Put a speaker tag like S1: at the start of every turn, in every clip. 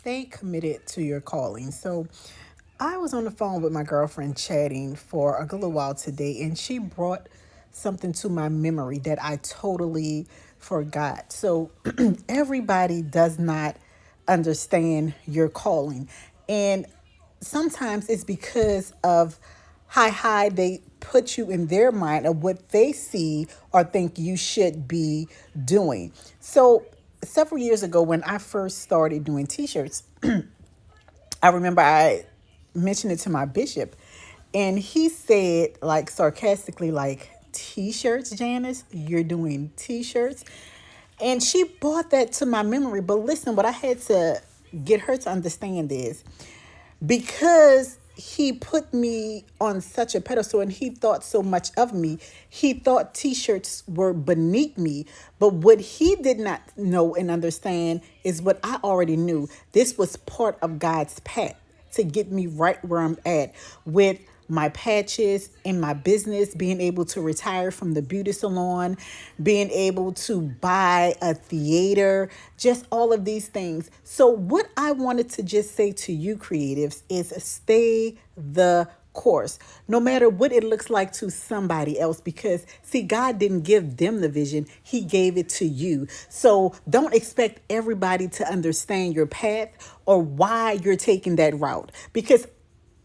S1: stay committed to your calling. So I was on the phone with my girlfriend chatting for a little while today, and she brought something to my memory that I totally forgot. So everybody does not understand your calling. And sometimes it's because of how high they put you in their mind of what they see or think you should be doing. So several years ago when I first started doing t-shirts, I remember I mentioned it to my bishop, and he said, like sarcastically, like, t-shirts, Janice, you're doing t-shirts. And she brought that to my memory. But listen, what I had to get her to understand is because he put me on such a pedestal and he thought so much of me, he thought t-shirts were beneath me. But what he did not know and understand is what I already knew. This was part of God's path to get me right where I'm at with my patches in my business, being able to retire from the beauty salon, being able to buy a theater, just all of these things. So, what I wanted to just say to you, creatives, is stay the course, no matter what it looks like to somebody else, because see, God didn't give them the vision, He gave it to you. So don't expect everybody to understand your path or why you're taking that route, because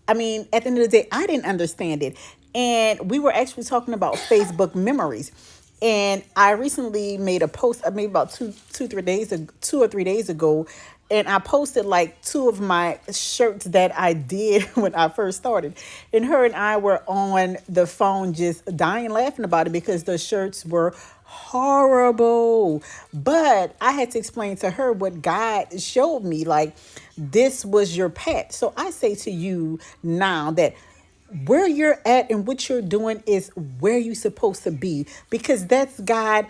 S1: I mean, at the end of the day, I didn't understand it. And we were actually talking about Facebook memories. And I recently made a post, maybe about 2 or 3 days ago, and I posted like two of my shirts that I did when I first started. And her and I were on the phone just dying laughing about it because the shirts were horrible. But I had to explain to her what God showed me, like, this was your pet. So I say to you now that where you're at and what you're doing is where you're supposed to be, because that's God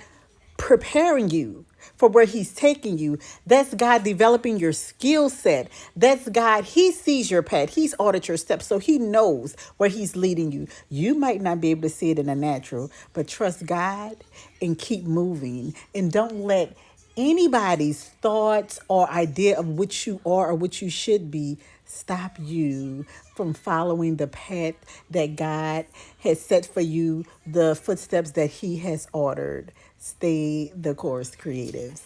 S1: preparing you for where He's taking you. That's God developing your skill set. That's God. He sees your path. He's ordered your steps. So He knows where He's leading you. You might not be able to see it in the natural, but trust God and keep moving. And don't let anybody's thoughts or idea of what you are or what you should be stop you from following the path that God has set for you, the footsteps that He has ordered. Stay the course, creatives.